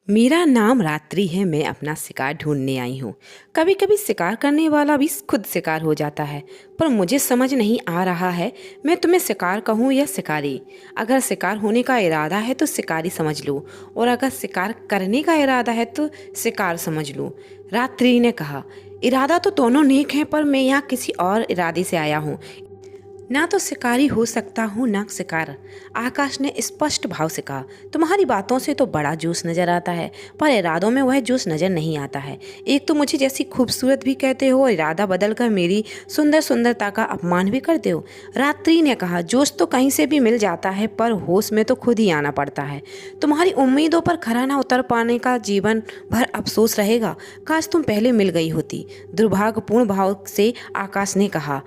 मेरा नाम रात्रि है। मैं अपना शिकार ढूंढने आई हूँ। कभी कभी शिकार करने वाला भी खुद शिकार हो जाता है, पर मुझे समझ नहीं आ रहा है मैं तुम्हें शिकार कहूँ या शिकारी। अगर शिकार होने का इरादा है तो शिकारी समझ लो, और अगर शिकार करने का इरादा है तो शिकार समझ लो। रात्रि ने कहा, इरादा तो दोनों नेक हैं, पर मैं यहाँ किसी और इरादे से आया हूँ। ना तो शिकारी हो सकता हूँ ना शिकार। आकाश ने स्पष्ट भाव से कहा, तुम्हारी बातों से तो बड़ा जोश नजर आता है, पर इरादों में वह जोश नजर नहीं आता है। एक तो मुझे जैसी खूबसूरत भी कहते हो और इरादा बदलकर मेरी सुंदरता का अपमान भी करते हो। रात्रि ने कहा, जोश तो कहीं से भी मिल जाता है, पर होश में तो खुद ही आना पड़ता है। तुम्हारी उम्मीदों पर खरा ना उतर पाने का जीवन भर अफसोस रहेगा। काश तुम पहले मिल गई होती, दुर्भाग्यपूर्ण भाव से आकाश ने कहा।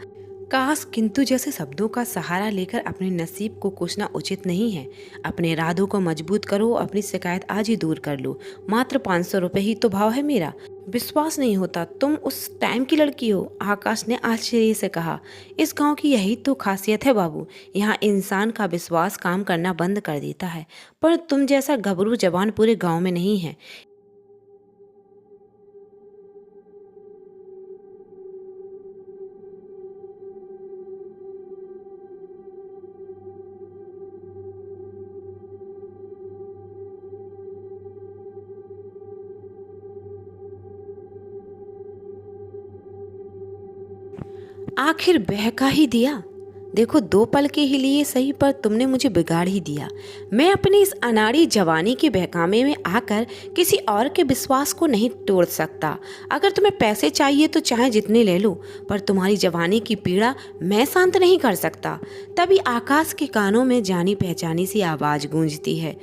काश, किंतु जैसे शब्दों का सहारा लेकर अपने नसीब को कोसना उचित नहीं है। अपने इरादों को मजबूत करो, अपनी शिकायत आज ही दूर कर लो। मात्र 500 रुपये ही तो भाव है मेरा। विश्वास नहीं होता तुम उस टाइम की लड़की हो, आकाश ने आश्चर्य से कहा। इस गांव की यही तो खासियत है बाबू, यहाँ इंसान का विश्वास काम करना बंद कर देता है। पर तुम जैसा घबरू जवान पूरे गांव में नहीं है। आखिर बहका ही दिया। देखो, 2 पल के ही लिए सही, पर तुमने मुझे बिगाड़ ही दिया। मैं अपनी इस अनाड़ी जवानी के बहकावे में आकर किसी और के विश्वास को नहीं तोड़ सकता। अगर तुम्हें पैसे चाहिए तो चाहे जितने ले लो, पर तुम्हारी जवानी की पीड़ा मैं शांत नहीं कर सकता। तभी आकाश के कानों में जानी पहचानी सी आवाज़ गूंजती है।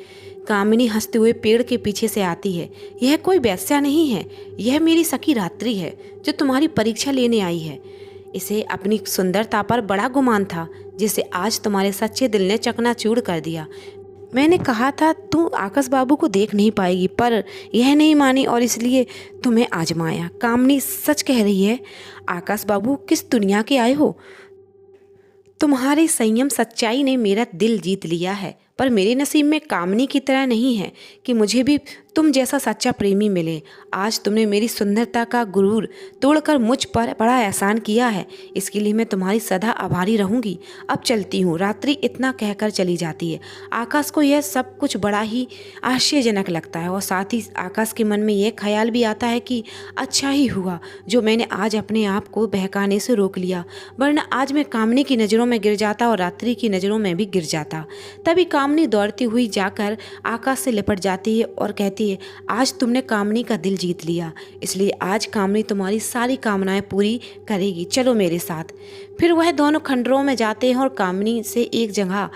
कामिनी हंसते हुए पेड़ के पीछे से आती है। यह कोई वेश्या नहीं है, यह मेरी सखी रात्रि है, जो तुम्हारी परीक्षा लेने आई है। इसे अपनी सुंदरता पर बड़ा गुमान था, जिसे आज तुम्हारे सच्चे दिल ने चकनाचूर कर दिया। मैंने कहा था तू आकाश बाबू को देख नहीं पाएगी, पर यह नहीं मानी और इसलिए तुम्हें आजमाया। कामनी सच कह रही है। आकाश बाबू, किस दुनिया के आए हो? तुम्हारे संयम सच्चाई ने मेरा दिल जीत लिया है, पर मेरे नसीब में कामनी की तरह नहीं है कि मुझे भी तुम जैसा सच्चा प्रेमी मिले। आज तुमने मेरी सुंदरता का गुरूर तोड़कर मुझ पर बड़ा एहसान किया है, इसके लिए मैं तुम्हारी सदा आभारी रहूंगी। अब चलती हूँ। रात्रि इतना कहकर चली जाती है। आकाश को यह सब कुछ बड़ा ही आश्चर्यजनक लगता है, और साथ ही आकाश के मन में यह ख्याल भी आता है कि अच्छा ही हुआ जो मैंने आज अपने आप को बहकाने से रोक लिया, वरना आज मैं कामनी की नज़रों में गिर जाता और रात्रि की नज़रों में भी गिर जाता। तभी कामनी दौड़ती हुई जाकर आकाश से लिपट जाती है और कहती है, आज तुमने कामनी का दिल जीत लिया, इसलिए आज कामनी तुम्हारी सारी कामनाएं पूरी करेगी। चलो मेरे साथ। फिर वह दोनों खंडरों में जाते हैं और कामनी से एक जगह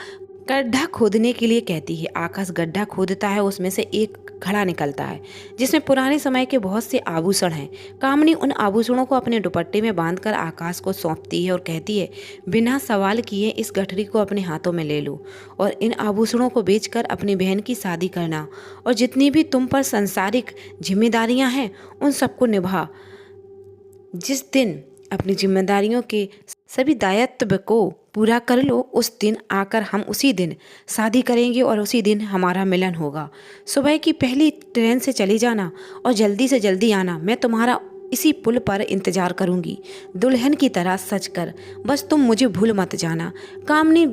गड्ढा खोदने के लिए कहती है। आकाश गड्ढा खोदता है, उसमें से एक घड़ा निकलता है जिसमें पुराने समय के बहुत से आभूषण हैं। कामनी उन आभूषणों को अपने दुपट्टे में बांधकर आकाश को सौंपती है और कहती है, बिना सवाल किए इस गठरी को अपने हाथों में ले लो और इन आभूषणों को बेचकर अपनी बहन की शादी करना, और जितनी भी तुम पर सांसारिक जिम्मेदारियां हैं उन सबको निभा। जिस दिन अपनी जिम्मेदारियों के सभी दायित्व को पूरा कर लो, उस दिन आकर हम उसी दिन शादी करेंगे और उसी दिन हमारा मिलन होगा। सुबह की पहली ट्रेन से चली जाना और जल्दी से जल्दी आना। मैं तुम्हारा इसी पुल पर इंतजार करूंगी, दुल्हन की तरह सज कर। बस तुम मुझे भूल मत जाना। कामनी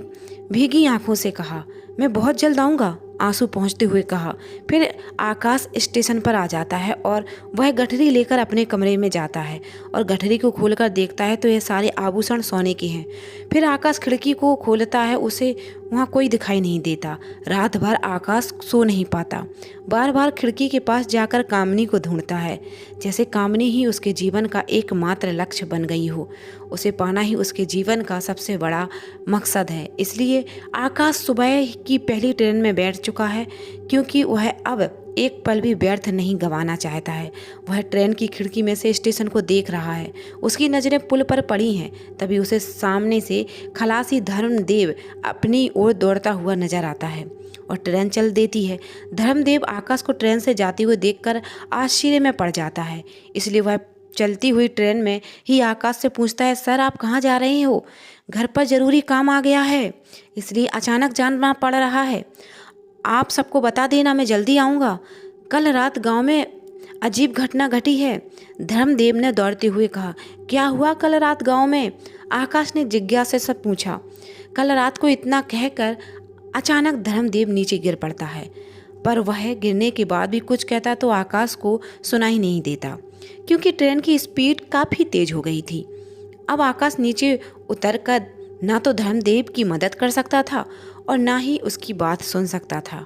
भीगी आंखों से कहा, मैं बहुत जल्द आऊँगा, आंसू पहुँचते हुए कहा। फिर आकाश स्टेशन पर आ जाता है और वह गठरी लेकर अपने कमरे में जाता है और गठरी को खोलकर देखता है तो ये सारे आभूषण सोने के हैं। फिर आकाश खिड़की को खोलता है, उसे वहाँ कोई दिखाई नहीं देता। रात भर आकाश सो नहीं पाता, बार बार खिड़की के पास जाकर कामनी को ढूंढता है, जैसे कामनी ही उसके जीवन का एकमात्र लक्ष्य बन गई हो। उसे पाना ही उसके जीवन का सबसे बड़ा मकसद है। इसलिए आकाश सुबह की पहली ट्रेन में बैठ चुका है, क्योंकि वह अब एक पल भी व्यर्थ नहीं गंवाना चाहता है। वह ट्रेन की खिड़की में से स्टेशन को देख रहा है। उसकी नज़रें पुल पर पड़ी हैं। तभी उसे सामने से खलासी धर्मदेव अपनी ओर दौड़ता हुआ नजर आता है और ट्रेन चल देती है। धर्मदेव आकाश को ट्रेन से जाते हुए देखकर आश्चर्य में पड़ जाता है, इसलिए वह चलती हुई ट्रेन में ही आकाश से पूछता है, सर आप कहाँ जा रहे हो? घर पर ज़रूरी काम आ गया है, इसलिए अचानक जाना पड़ रहा है। आप सबको बता देना, मैं जल्दी आऊँगा। कल रात गांव में अजीब घटना घटी है, धर्मदेव ने दौड़ते हुए कहा। क्या हुआ कल रात गांव में? आकाश ने जिज्ञासा से पूछा। कल रात को इतना कहकर अचानक धर्मदेव नीचे गिर पड़ता है, पर वह गिरने के बाद भी कुछ कहता तो आकाश को सुनाई नहीं देता, क्योंकि ट्रेन की स्पीड काफ़ी तेज हो गई थी। अब आकाश नीचे उतरकर ना तो धर्मदेव की मदद कर सकता था और ना ही उसकी बात सुन सकता था।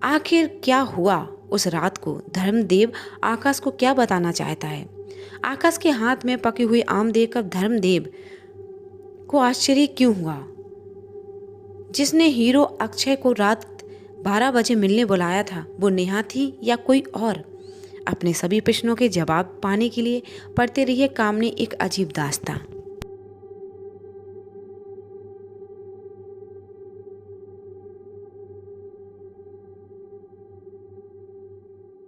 आखिर क्या हुआ उस रात को? धर्मदेव आकाश को क्या बताना चाहता है? आकाश के हाथ में पकी हुई आम देखकर धर्मदेव को आश्चर्य क्यों हुआ? जिसने हीरो अक्षय को रात 12 बजे मिलने बुलाया था, वो नेहा थी या कोई और? अपने सभी प्रश्नों के जवाब पाने के लिए पढ़ते रहिए कामनी एक अजीब दास्तां।